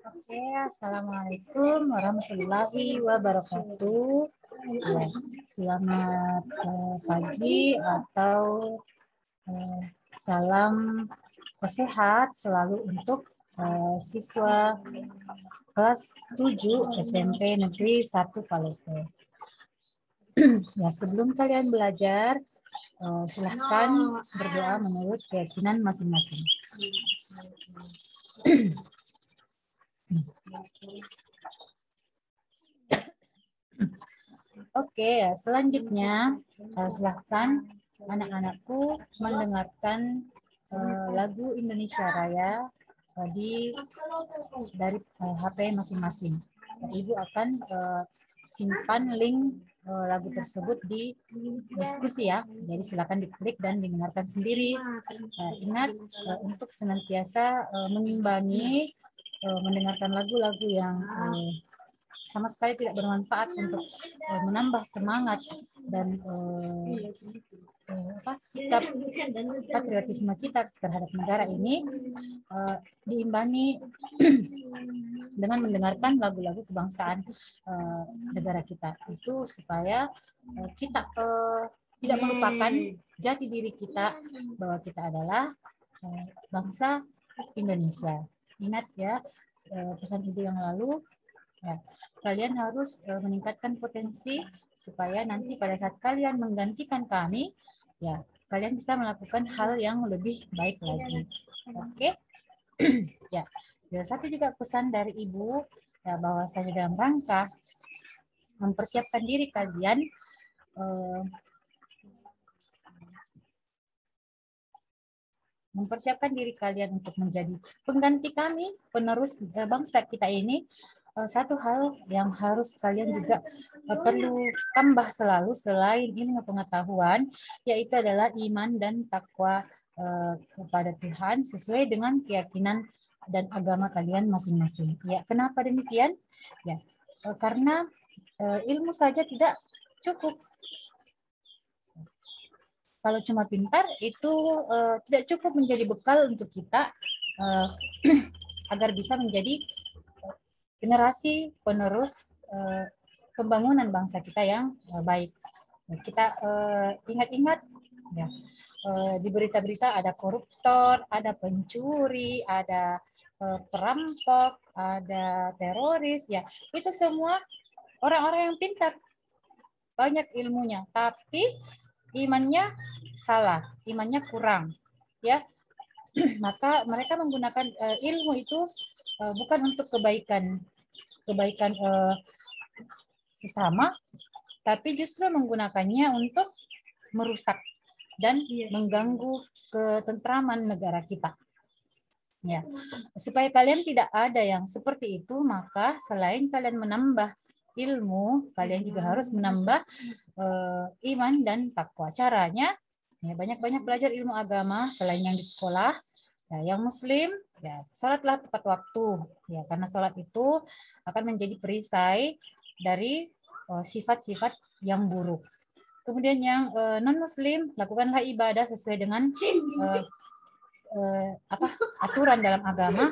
Oke, assalamualaikum warahmatullahi wabarakatuh. Ya, selamat pagi atau salam sehat selalu untuk siswa kelas 7 SMP Negeri 1 Palopo. Ya, sebelum kalian belajar, silahkan berdoa menurut keyakinan masing-masing. Oke, selanjutnya silahkan anak-anakku mendengarkan lagu Indonesia Raya dari HP masing-masing. Ibu akan simpan link lagu tersebut di diskusi ya. Jadi silakan diklik dan didengarkan sendiri. Ingat untuk senantiasa mengimbangi mendengarkan lagu-lagu yang sama sekali tidak bermanfaat untuk menambah semangat dan sikap patriotisme kita terhadap negara ini diimbangi dengan mendengarkan lagu-lagu kebangsaan negara kita, itu supaya kita tidak melupakan jati diri kita bahwa kita adalah bangsa Indonesia. Ingat ya pesan ibu yang lalu. Ya, kalian harus meningkatkan potensi supaya nanti pada saat kalian menggantikan kami, ya kalian bisa melakukan hal yang lebih baik lagi. Oke, ya. Satu juga pesan dari ibu ya, bahwa saya dalam rangka mempersiapkan diri kalian untuk menjadi pengganti kami, penerus bangsa kita ini. Satu hal yang harus kalian juga perlu tambah selalu selain ilmu pengetahuan, yaitu adalah iman dan takwa kepada Tuhan sesuai dengan keyakinan dan agama kalian masing-masing. Ya, kenapa demikian? Ya, karena ilmu saja tidak cukup. Kalau cuma pintar itu tidak cukup menjadi bekal untuk kita agar bisa menjadi generasi penerus pembangunan bangsa kita yang baik. Kita ingat-ingat ya, di berita-berita ada koruptor, ada pencuri, ada perampok, ada teroris, ya itu semua orang-orang yang pintar, banyak ilmunya, tapi imannya salah, imannya kurang, ya. Maka mereka menggunakan ilmu itu bukan untuk kebaikan sesama, tapi justru menggunakannya untuk merusak dan mengganggu ketentraman negara kita. Ya, supaya kalian tidak ada yang seperti itu, maka selain kalian menambah ilmu, kalian juga harus menambah iman dan takwa. Caranya, ya banyak-banyak belajar ilmu agama selain yang di sekolah. Ya, yang Muslim, ya sholatlah tepat waktu, ya karena sholat itu akan menjadi perisai dari sifat-sifat yang buruk. Kemudian yang non-Muslim, lakukanlah ibadah sesuai dengan aturan dalam agama,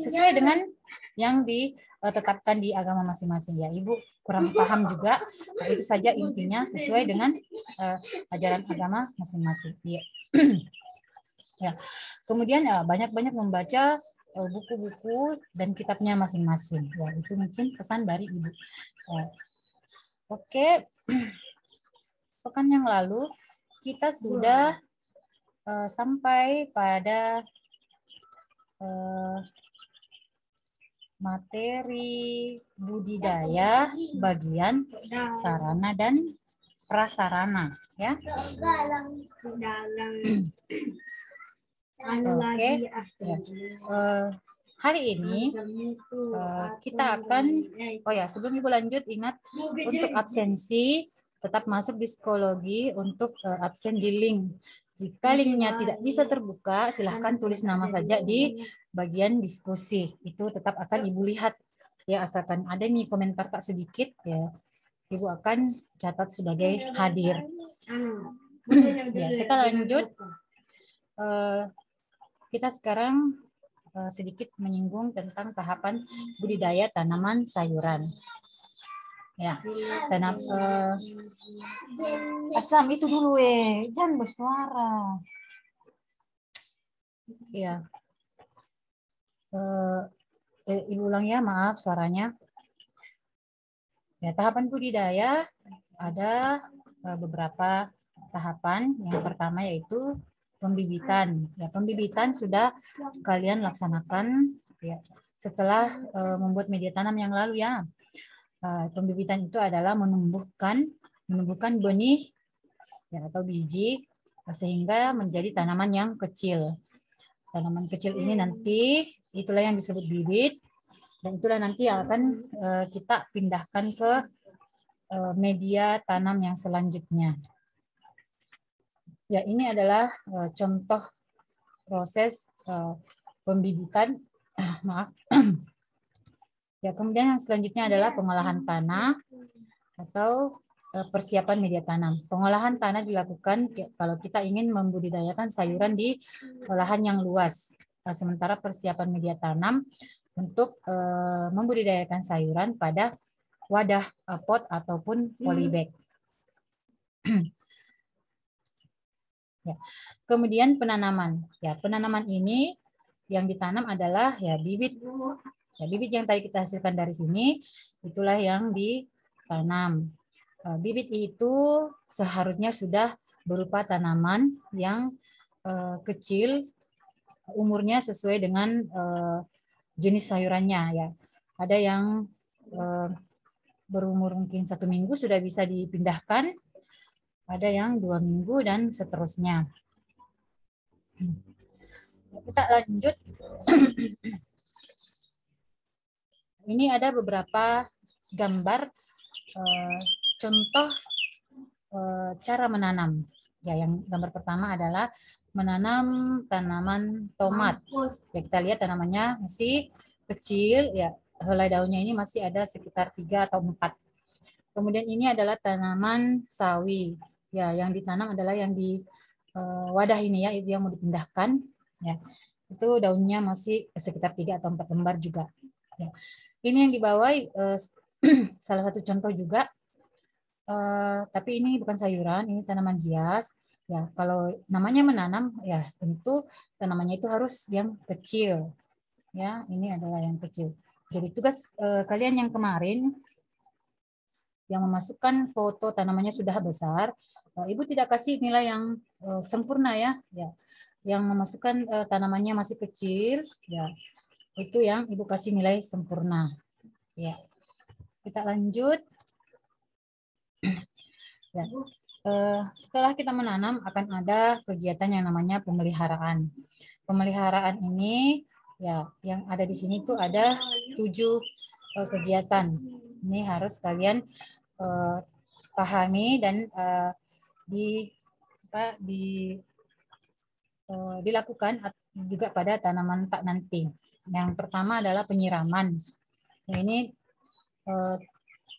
sesuai dengan yang ditetapkan di agama masing-masing. Ya, Ibu kurang paham juga, itu saja intinya sesuai dengan ajaran agama masing-masing. Ya. Ya. Kemudian banyak-banyak membaca buku-buku dan kitabnya masing-masing. Ya, itu mungkin pesan dari Ibu. Oke. Pekan yang lalu kita sudah sampai pada materi budidaya bagian sarana dan prasarana, ya. Oke. Ya. Hari ini kita akan, sebelum Ibu lanjut, ingat untuk absensi tetap masuk di psikologi untuk absen di link. Jika linknya tidak bisa terbuka, silahkan tulis nama saja di bagian diskusi. Itu tetap akan Ibu lihat. Ya, asalkan ada nih komentar tak sedikit, ya Ibu akan catat sebagai hadir. Ya, kita lanjut. Kita sekarang sedikit menyinggung tentang tahapan budidaya tanaman sayuran. Ya, tanam Aslam itu dulu jangan bersuara. Ya, Ibu ulang ya, maaf suaranya. Ya, tahapan budidaya ada beberapa tahapan. Yang pertama yaitu pembibitan. Ya, pembibitan sudah kalian laksanakan ya, setelah membuat media tanam yang lalu ya. Pembibitan itu adalah menumbuhkan benih ya, atau biji sehingga menjadi tanaman yang kecil. Tanaman kecil ini nanti itulah yang disebut bibit dan itulah nanti yang akan kita pindahkan ke media tanam yang selanjutnya. Ya, ini adalah contoh proses pembibitan. Maaf. Ya, kemudian yang selanjutnya adalah pengolahan tanah atau persiapan media tanam. Pengolahan tanah dilakukan kalau kita ingin membudidayakan sayuran di lahan yang luas. Sementara persiapan media tanam untuk membudidayakan sayuran pada wadah pot ataupun polybag. Ya. Kemudian penanaman. Ya, penanaman ini yang ditanam adalah ya bibit. Ya, bibit yang tadi kita hasilkan dari sini itulah yang ditanam. Bibit itu seharusnya sudah berupa tanaman yang kecil, umurnya sesuai dengan jenis sayurannya ya. Ada yang berumur mungkin 1 minggu sudah bisa dipindahkan, ada yang 2 minggu dan seterusnya. Kita lanjut. Ini ada beberapa gambar contoh cara menanam. Ya, yang gambar pertama adalah menanam tanaman tomat. Ya, kita lihat tanamannya masih kecil, ya helai daunnya ini masih ada sekitar 3 atau 4. Kemudian ini adalah tanaman sawi. Ya, yang ditanam adalah yang di wadah ini ya, itu yang mau dipindahkan. Ya, itu daunnya masih sekitar 3 atau 4 lembar juga. Ya. Ini yang di bawah salah satu contoh juga, tapi ini bukan sayuran, ini tanaman hias. Ya, kalau namanya menanam, ya tentu tanamannya itu harus yang kecil. Ya, ini adalah yang kecil. Jadi tugas kalian yang kemarin yang memasukkan foto tanamannya sudah besar, Ibu tidak kasih nilai yang sempurna ya. Ya, yang memasukkan tanamannya masih kecil, ya itu yang Ibu kasih nilai sempurna. Ya, kita lanjut. Ya. Setelah kita menanam akan ada kegiatan yang namanya pemeliharaan. Pemeliharaan ini ya yang ada di sini tuh ada 7 kegiatan. Ini harus kalian pahami dan dilakukan juga pada tanaman tak nanti. Yang pertama adalah penyiraman. Nah, ini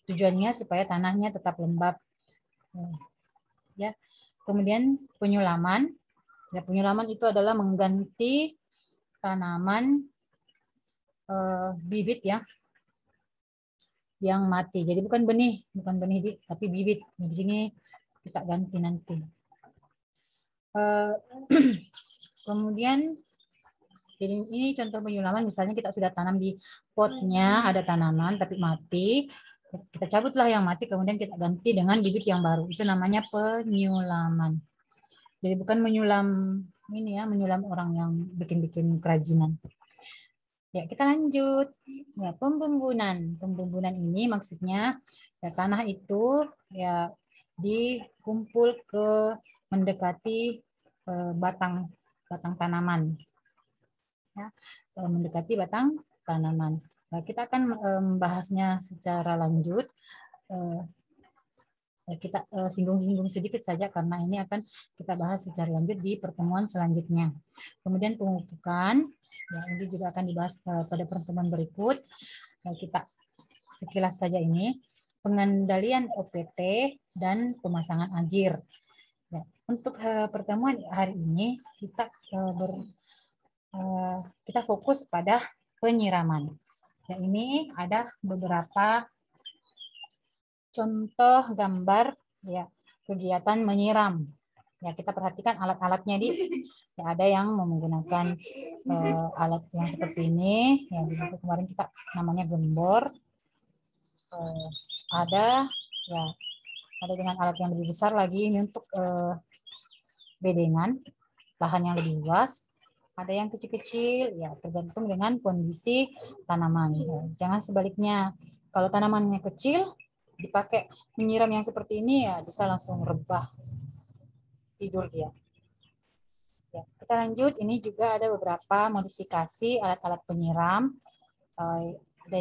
tujuannya supaya tanahnya tetap lembab. Ya. Kemudian penyulaman. Ya, penyulaman itu adalah mengganti tanaman bibit ya yang mati. Jadi bukan benih tapi bibit. Di sini kita ganti nanti. Kemudian jadi ini contoh penyulaman, misalnya kita sudah tanam di potnya ada tanaman tapi mati, kita cabutlah yang mati kemudian kita ganti dengan bibit yang baru. Itu namanya penyulaman. Jadi bukan menyulam ini ya, menyulam orang yang bikin-bikin kerajinan. Ya, kita lanjut. Ya, pembumbunan. Pembumbunan ini maksudnya ya, tanah itu ya dikumpul ke mendekati batang tanaman. Ya, mendekati batang tanaman. Nah, kita akan membahasnya secara lanjut. Kita singgung-singgung sedikit saja karena ini akan kita bahas secara lanjut di pertemuan selanjutnya. Kemudian pemupukan, ya, ini juga akan dibahas pada pertemuan berikut. Kita sekilas saja ini. Pengendalian OPT dan pemasangan ajir. Ya, Untuk pertemuan hari ini kita fokus pada penyiraman. Ya, ini ada beberapa contoh gambar ya kegiatan menyiram. Ya, kita perhatikan alat-alatnya di ya, ada yang menggunakan alat yang seperti ini ya, di buku kemarin kita namanya gembor. Ada ya dengan alat yang lebih besar lagi ini untuk bedengan, lahan yang lebih luas. Ada yang kecil-kecil ya tergantung dengan kondisi tanaman. Ya. Jangan sebaliknya. Kalau tanamannya kecil dipakai menyiram yang seperti ini ya bisa langsung rebah, tidur dia. Ya, kita lanjut. Ini juga ada beberapa modifikasi alat-alat penyiram. Ada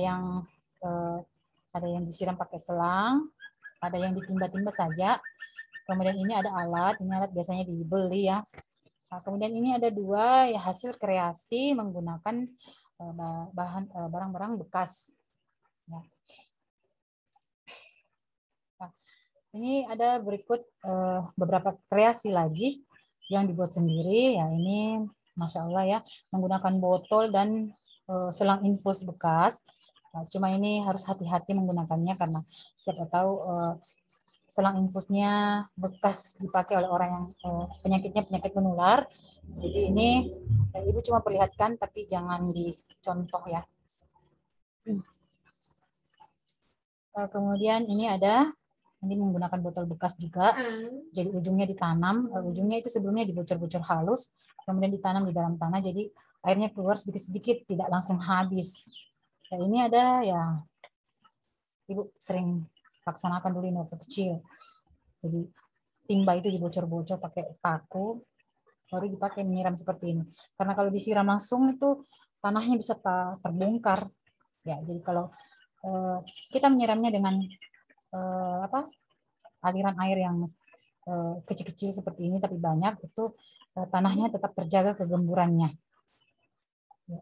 yang disiram pakai selang, ada yang ditimba-timba saja. Kemudian ini ada alat, ini alat biasanya dibeli ya. Nah, kemudian ini ada dua ya, hasil kreasi menggunakan barang-barang bekas. Ya. Nah, ini ada berikut beberapa kreasi lagi yang dibuat sendiri. Ya ini, masya Allah ya, menggunakan botol dan selang infus bekas. Nah, cuma ini harus hati-hati menggunakannya karena siapa tahu selang infusnya bekas dipakai oleh orang yang penyakitnya penyakit menular. Jadi ini Ibu cuma perlihatkan tapi jangan dicontoh ya. Kemudian ini menggunakan botol bekas juga. Jadi ujungnya ditanam, ujungnya itu sebelumnya dibocor-bocor halus, kemudian ditanam di dalam tanah. Jadi airnya keluar sedikit-sedikit, tidak langsung habis. Ya, ini ada ya, Ibu sering laksanakan dulu ini waktu kecil. Jadi timba itu dibocor-bocor pakai paku, baru dipakai menyiram seperti ini. Karena kalau disiram langsung itu tanahnya bisa terbongkar. Ya, jadi kalau kita menyiramnya dengan aliran air yang kecil-kecil seperti ini tapi banyak, itu tanahnya tetap terjaga kegemburannya. Ya.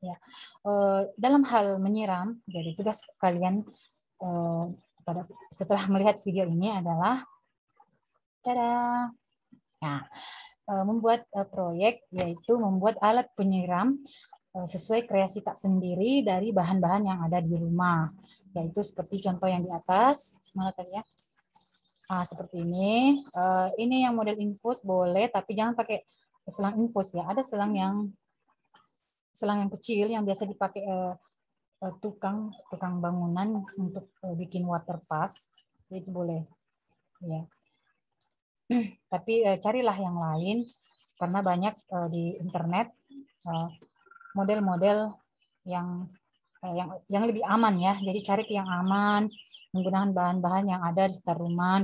Ya. Dalam hal menyiram, jadi tugas kalian setelah melihat video ini adalah membuat proyek, yaitu membuat alat penyiram sesuai kreasi tak sendiri dari bahan-bahan yang ada di rumah, yaitu seperti contoh yang di atas. Mana tadi ya? Seperti ini. Ini yang model infus boleh, tapi jangan pakai selang infus ya. Ada selang yang kecil yang biasa dipakai tukang bangunan untuk bikin water pass, itu boleh ya. Tapi carilah yang lain karena banyak di internet model-model yang lebih aman ya. Jadi cari yang aman menggunakan bahan-bahan yang ada di sekitar rumah,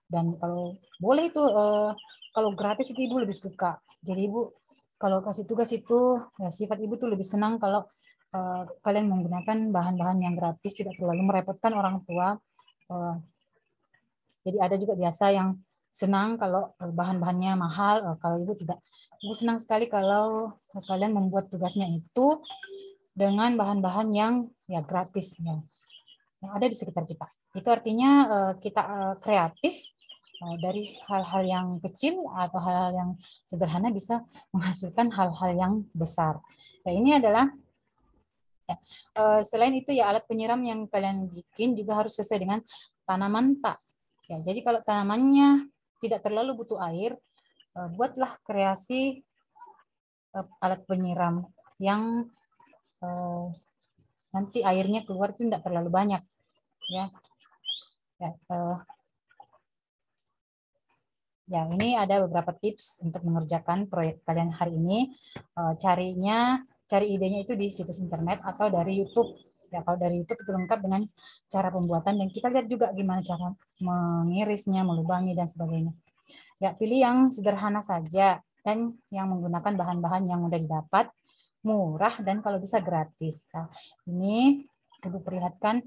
dan kalau boleh itu kalau gratis itu Ibu lebih suka. Jadi Ibu kalau kasih tugas itu ya, sifat Ibu tuh lebih senang kalau kalian menggunakan bahan-bahan yang gratis, tidak terlalu merepotkan orang tua. Jadi ada juga biasa yang senang kalau bahan-bahannya mahal. Kalau Ibu tidak, Ibu senang sekali kalau kalian membuat tugasnya itu dengan bahan-bahan yang ya gratis ya, yang ada di sekitar kita. Itu artinya kita kreatif dari hal-hal yang kecil atau hal-hal yang sederhana bisa menghasilkan hal-hal yang besar. Nah, ini adalah ya, selain itu ya alat penyiram yang kalian bikin juga harus sesuai dengan tanaman tak. Ya, jadi kalau tanamannya tidak terlalu butuh air, buatlah kreasi alat penyiram yang nanti airnya keluar itu tidak terlalu banyak ya. Ya, ini ada beberapa tips untuk mengerjakan proyek kalian hari ini. Cari idenya itu di situs internet atau dari YouTube. Ya, kalau dari YouTube itu lengkap dengan cara pembuatan, dan kita lihat juga gimana cara mengirisnya, melubangi dan sebagainya. Ya, pilih yang sederhana saja dan yang menggunakan bahan-bahan yang mudah didapat, murah, dan kalau bisa gratis. Nah, ini Ibu perlihatkan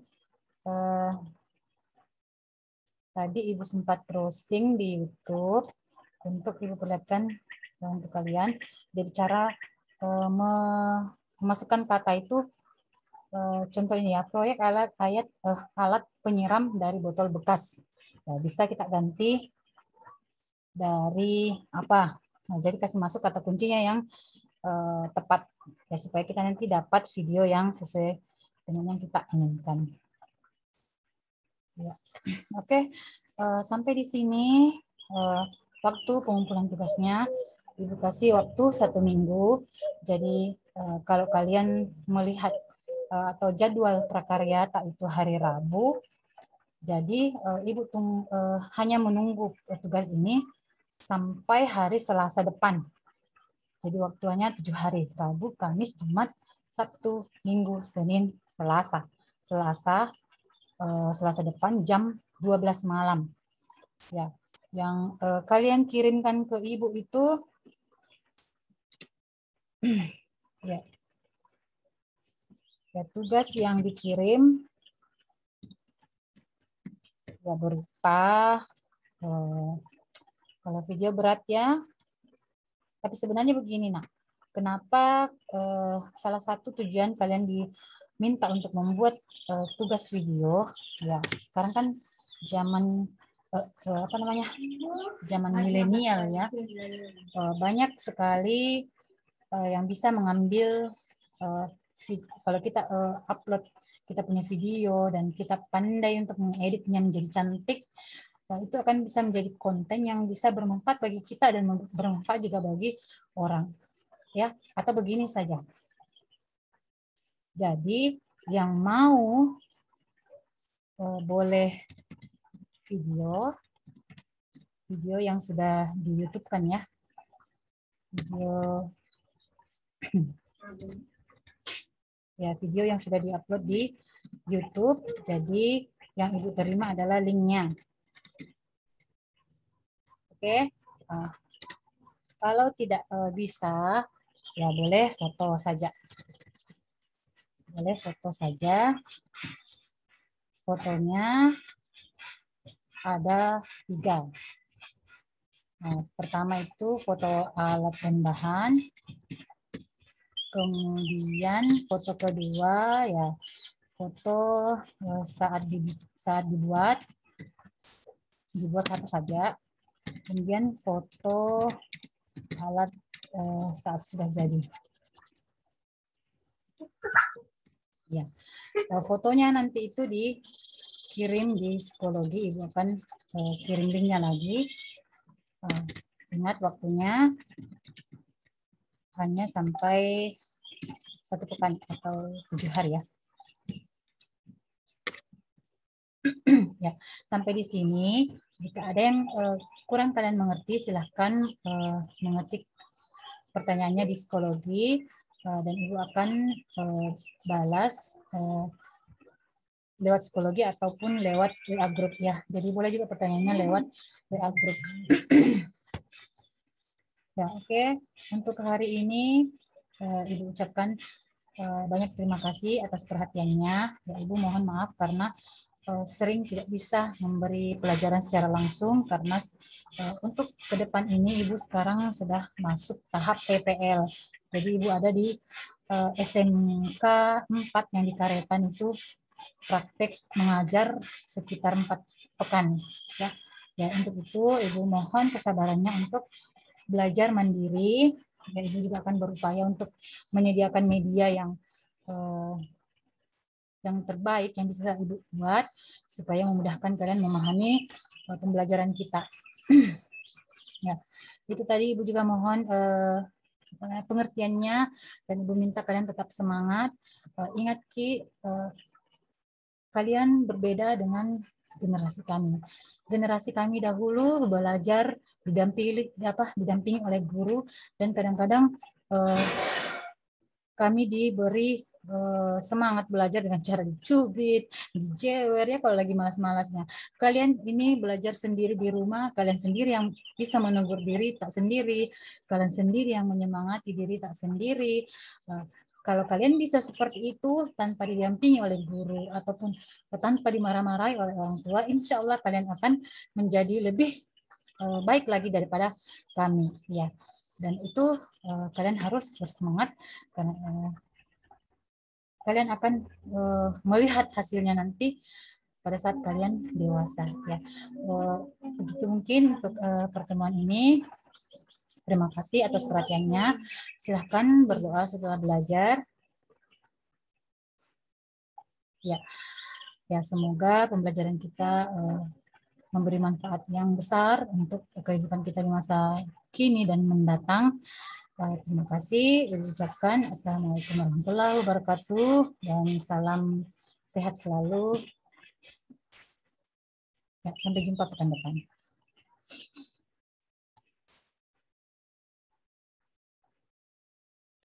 tadi Ibu sempat browsing di YouTube untuk Ibu perlihatkan untuk kalian. Jadi cara memasukkan kata itu, contoh ini ya, proyek alat penyiram dari botol bekas. Ya, bisa kita ganti dari apa. Nah, jadi kasih masuk kata kuncinya yang tepat ya, supaya kita nanti dapat video yang sesuai dengan yang kita inginkan. Ya. Oke, sampai di sini waktu pengumpulan tugasnya. Ibu kasih waktu 1 minggu. Jadi kalau kalian melihat atau jadwal prakarya tak itu hari Rabu, jadi Ibu hanya menunggu tugas ini sampai hari Selasa depan. Jadi waktunya 7 hari, Rabu, Kamis, Jumat, Sabtu, Minggu, Senin, Selasa. Selasa depan jam 12 malam. Ya, yang kalian kirimkan ke Ibu itu ya, tugas yang dikirim ya berupa kalau video berat ya. Tapi sebenarnya begini, nak. Kenapa salah satu tujuan kalian diminta untuk membuat tugas video? Ya, sekarang kan zaman apa namanya? Zaman milenial ya. Banyak sekali yang bisa mengambil kalau kita upload kita punya video dan kita pandai untuk mengeditnya menjadi cantik, itu akan bisa menjadi konten yang bisa bermanfaat bagi kita dan bermanfaat juga bagi orang. Ya, atau begini saja. Jadi yang mau boleh video yang sudah di YouTube kan ya. Video yang sudah diupload di YouTube. Jadi yang Ibu terima adalah linknya. Oke. Kalau tidak bisa, ya boleh foto saja. Boleh foto saja. Fotonya ada 3. Nah, pertama itu foto alat dan bahan. Kemudian foto kedua ya foto saat dibuat satu saja. Kemudian foto alat saat sudah jadi. Ya, fotonya nanti itu dikirim di psikologi. Ibu akan kirim linknya lagi. Ingat waktunya hanya sampai 1 pekan atau 7 hari ya. Ya, sampai di sini. Jika ada yang kurang kalian mengerti, silahkan mengetik pertanyaannya di psikologi dan Ibu akan balas lewat psikologi ataupun lewat WA group ya. Jadi boleh juga pertanyaannya lewat WA group. Ya, oke. Untuk hari ini Ibu ucapkan banyak terima kasih atas perhatiannya. Ya, Ibu mohon maaf karena sering tidak bisa memberi pelajaran secara langsung karena untuk ke depan ini Ibu sekarang sudah masuk tahap PPL. Jadi Ibu ada di SMK 4 yang di Karetan itu praktek mengajar sekitar 4 pekan. Ya, untuk itu Ibu mohon kesabarannya untuk belajar mandiri. Dan Ibu juga akan berupaya untuk menyediakan media yang terbaik yang bisa Ibu buat supaya memudahkan kalian memahami pembelajaran kita. Ya, itu tadi Ibu juga mohon pengertiannya dan Ibu minta kalian tetap semangat. Ingat Ki, kalian berbeda dengan generasi kami. Generasi kami dahulu belajar didampingi oleh guru dan kadang-kadang kami diberi semangat belajar dengan cara dicubit, dijewer ya kalau lagi malas-malasnya. Kalian ini belajar sendiri di rumah, kalian sendiri yang bisa menegur diri tak sendiri, kalian sendiri yang menyemangati diri tak sendiri. Kalau kalian bisa seperti itu tanpa didampingi oleh guru ataupun tanpa dimarah-marahi oleh orang tua, insya Allah kalian akan menjadi lebih baik lagi daripada kami. Ya. Dan itu kalian harus bersemangat karena kalian akan melihat hasilnya nanti pada saat kalian dewasa ya. Begitu mungkin untuk pertemuan ini. Terima kasih atas perhatiannya. Silahkan berdoa setelah belajar. Ya, ya semoga pembelajaran kita memberi manfaat yang besar untuk kehidupan kita di masa kini dan mendatang. Terima kasih. Ucapkan Assalamualaikum warahmatullahi wabarakatuh dan salam sehat selalu. Ya, sampai jumpa pekan depan.